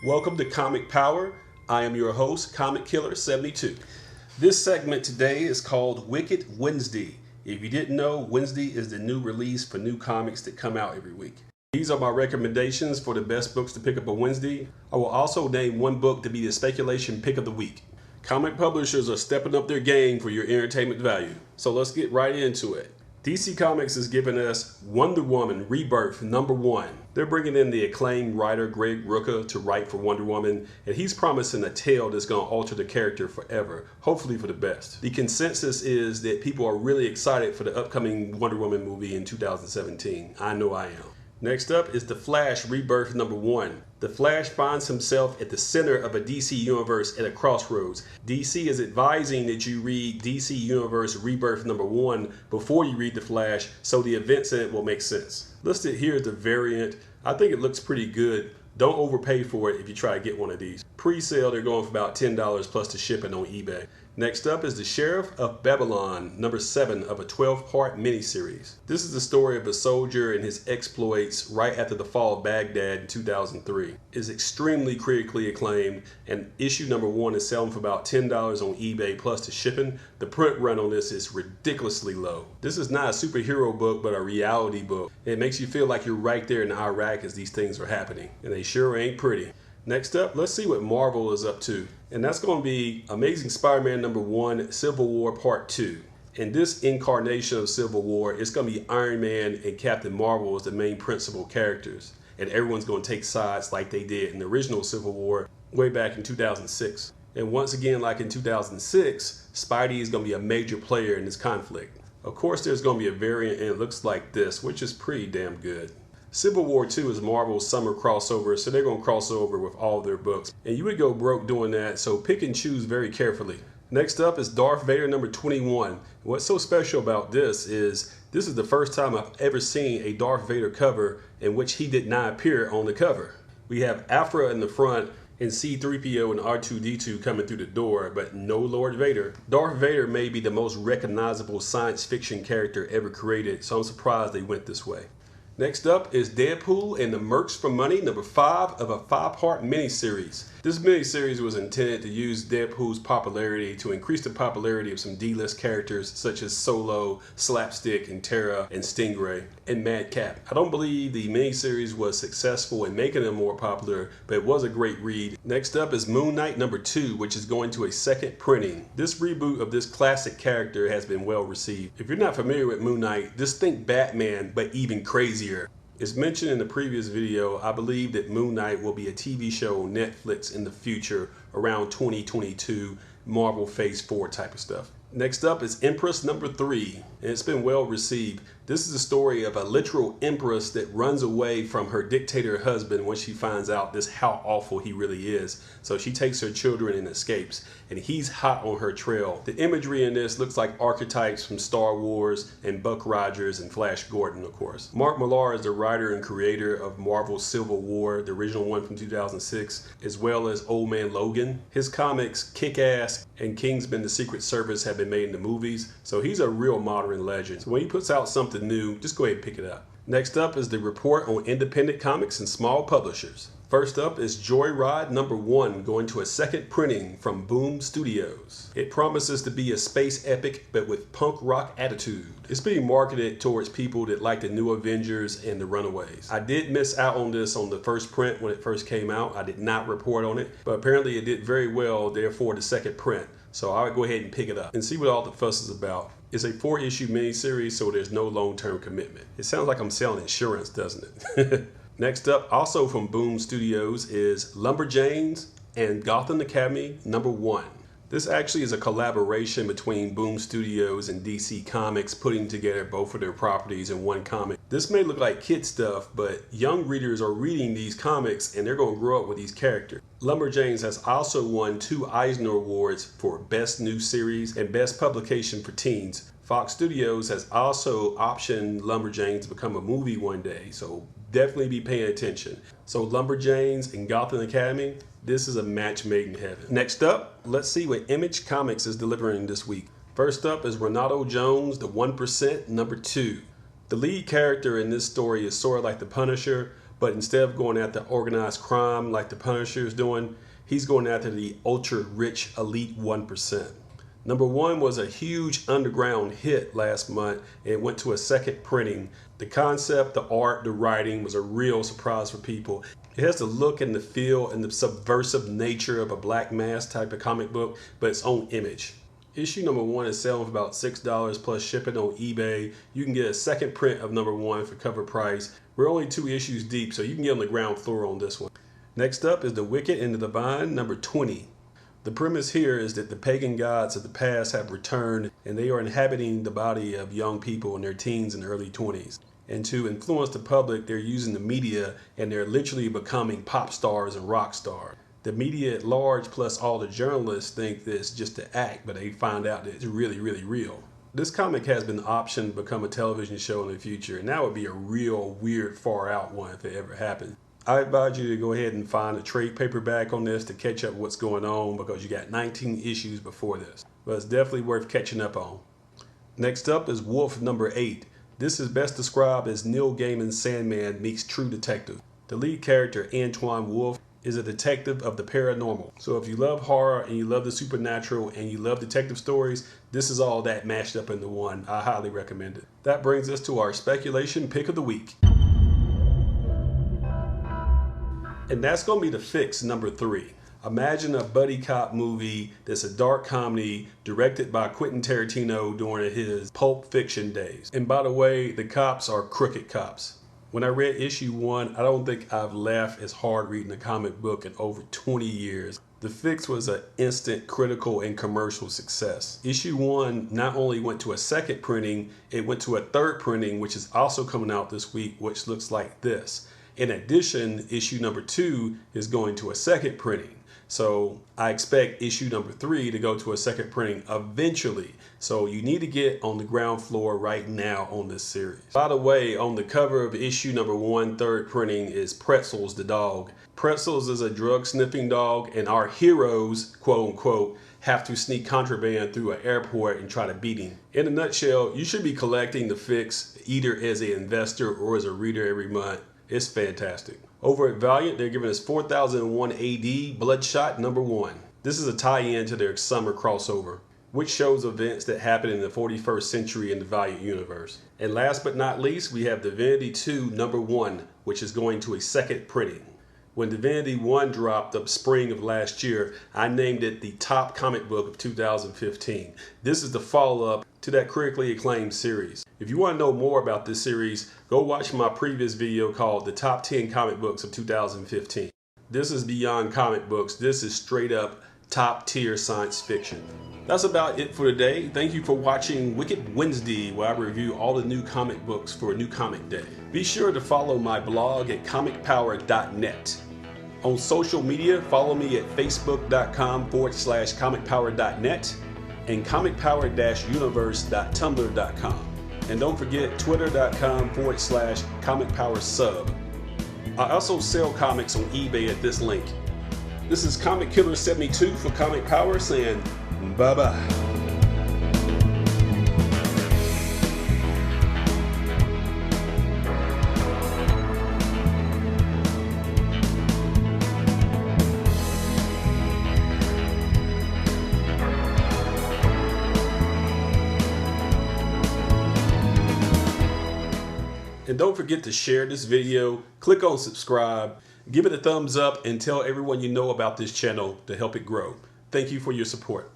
Welcome to Comic Power. I am your host, Comic Killer 72. This segment today is called Wicked Wednesday. If you didn't know, Wednesday is the new release for new comics that come out every week. These are my recommendations for the best books to pick up on Wednesday. I will also name one book to be the speculation pick of the week. Comic publishers are stepping up their game for your entertainment value. So let's get right into it. DC Comics is giving us Wonder Woman Rebirth #1. They're bringing in the acclaimed writer Greg Rucka to write for Wonder Woman, and he's promising a tale that's going to alter the character forever, hopefully for the best. The consensus is that people are really excited for the upcoming Wonder Woman movie in 2017. I know I am. Next up is The Flash Rebirth #1. The Flash finds himself at the center of a DC universe at a crossroads. DC is advising that you read DC Universe Rebirth #1 before you read The Flash, so the events in it will make sense. Listed here is the variant. I think it looks pretty good. Don't overpay for it if you try to get one of these. Pre-sale, they're going for about $10 plus the shipping on eBay. Next up is The Sheriff of Babylon, #7 of a 12-part miniseries. This is the story of a soldier and his exploits right after the fall of Baghdad in 2003. It's extremely critically acclaimed, and issue #1 is selling for about $10 on eBay plus the shipping. The print run on this is ridiculously low. This is not a superhero book, but a reality book. It makes you feel like you're right there in Iraq as these things are happening, and they sure ain't pretty. Next up, let's see what Marvel is up to. And that's going to be Amazing Spider-Man #1, Civil War Part 2. In this incarnation of Civil War, it's going to be Iron Man and Captain Marvel as the main principal characters. And everyone's going to take sides like they did in the original Civil War way back in 2006. And once again, like in 2006, Spidey is going to be a major player in this conflict. Of course, there's going to be a variant, and it looks like this, which is pretty damn good. Civil War 2 is Marvel's summer crossover, so they're going to cross over with all their books. And you would go broke doing that, so pick and choose very carefully. Next up is Darth Vader #21. What's so special about this is the first time I've ever seen a Darth Vader cover in which he did not appear on the cover. We have Afra in the front and C-3PO and R2-D2 coming through the door, but no Lord Vader. Darth Vader may be the most recognizable science fiction character ever created, so I'm surprised they went this way. Next up is Deadpool and the Mercs for Money #5 of a 5-part miniseries. This miniseries was intended to use Deadpool's popularity to increase the popularity of some D-list characters such as Solo, Slapstick, and Terra, and Stingray, and Madcap. I don't believe the miniseries was successful in making them more popular, but it was a great read. Next up is Moon Knight #2, which is going to a second printing. This reboot of this classic character has been well received. If you're not familiar with Moon Knight, just think Batman, but even crazier. As mentioned in the previous video, I believe that Moon Knight will be a TV show on Netflix in the future around 2022, Marvel Phase 4 type of stuff. Next up is Empress #3, and it's been well received. This is the story of a literal empress that runs away from her dictator husband when she finds out just how awful he really is. So she takes her children and escapes, and he's hot on her trail. The imagery in this looks like archetypes from Star Wars and Buck Rogers and Flash Gordon, of course. Mark Millar is the writer and creator of Marvel's Civil War, the original one from 2006, as well as Old Man Logan. His comics Kick-Ass and Kingsman: The Secret Service have been made into movies, so he's a real modern legend. So when he puts out something new, just go ahead and pick it up. Next up is the report on independent comics and small publishers. First up is Joyride #1, going to a second printing from Boom Studios. It promises to be a space epic, but with punk rock attitude. It's being marketed towards people that like the New Avengers and the Runaways. I did miss out on this on the first print when it first came out. I did not report on it, but apparently it did very well, therefore the second print. So I would go ahead and pick it up and see what all the fuss is about. It's a 4-issue miniseries, so there's no long-term commitment. It sounds like I'm selling insurance, doesn't it? Next up, also from Boom Studios, is Lumberjanes and Gotham Academy #1. This actually is a collaboration between Boom Studios and DC Comics, putting together both of their properties in one comic. This may look like kid stuff, but young readers are reading these comics and they're going to grow up with these characters. Lumberjanes has also won 2 Eisner Awards for Best New Series and Best Publication for Teens. Fox Studios has also optioned Lumberjanes to become a movie one day, so definitely be paying attention. So Lumberjanes and Gotham Academy, this is a match made in heaven. Next up, let's see what Image Comics is delivering this week. First up is Renato Jones, The 1% #2. The lead character in this story is sort of like the Punisher, but instead of going after organized crime like the Punisher is doing, he's going after the ultra-rich elite 1%. Number 1 was a huge underground hit last month and it went to a second printing. The concept, the art, the writing was a real surprise for people. It has the look and the feel and the subversive nature of a Black Mass type of comic book, but its own image. Issue number 1 is selling for about $6 plus shipping on eBay. You can get a second print of number 1 for cover price. We're only 2 issues deep, so you can get on the ground floor on this one. Next up is The Wicked and the Divine, number 20. The premise here is that the pagan gods of the past have returned and they are inhabiting the body of young people in their teens and early 20s. And to influence the public, they're using the media and they're literally becoming pop stars and rock stars. The media at large plus all the journalists think that it's just an act, but they find out that it's really, really real. This comic has been optioned to become a television show in the future, and that would be a real weird far out one if it ever happened. I advise you to go ahead and find a trade paperback on this to catch up what's going on because you got 19 issues before this. But it's definitely worth catching up on. Next up is Wolf number 8. This is best described as Neil Gaiman's Sandman meets True Detective. The lead character, Antoine Wolf, is a detective of the paranormal. So if you love horror and you love the supernatural and you love detective stories, this is all that mashed up into one. I highly recommend it. That brings us to our speculation pick of the week. And that's going to be The Fix number 3. Imagine a buddy cop movie that's a dark comedy directed by Quentin Tarantino during his Pulp Fiction days. And by the way, the cops are crooked cops. When I read issue 1, I don't think I've laughed as hard reading a comic book in over 20 years. The Fix was an instant critical and commercial success. Issue 1 not only went to a second printing, it went to a third printing, which is also coming out this week, which looks like this. In addition, issue number 2 is going to a second printing. So I expect issue number 3 to go to a second printing eventually. So you need to get on the ground floor right now on this series. By the way, on the cover of issue number 1, third printing, is Pretzels the dog. Pretzels is a drug sniffing dog and our heroes, quote unquote, have to sneak contraband through an airport and try to beat him. In a nutshell, you should be collecting The Fix either as an investor or as a reader every month. It's fantastic. Over at Valiant, they're giving us 4001 AD Bloodshot number 1. This is a tie-in to their summer crossover, which shows events that happen in the 41st century in the Valiant universe. And last but not least, we have Divinity 2 number 1, which is going to a second printing. When Divinity 1 dropped the spring of last year, I named it the top comic book of 2015. This is the follow-up to that critically acclaimed series. If you want to know more about this series, go watch my previous video called The Top 10 Comic Books of 2015. This is beyond comic books. This is straight up top tier science fiction. That's about it for today. Thank you for watching Wicked Wednesday, where I review all the new comic books for a new comic day. Be sure to follow my blog at comicpower.net. On social media, follow me at facebook.com/comicpower.net and comicpower-universe.tumblr.com. And don't forget twitter.com/comicpowersub. I also sell comics on eBay at this link. This is Comic Killer 72 for Comic Power saying bye-bye. And don't forget to share this video, click on subscribe, give it a thumbs up, and tell everyone you know about this channel to help it grow. Thank you for your support.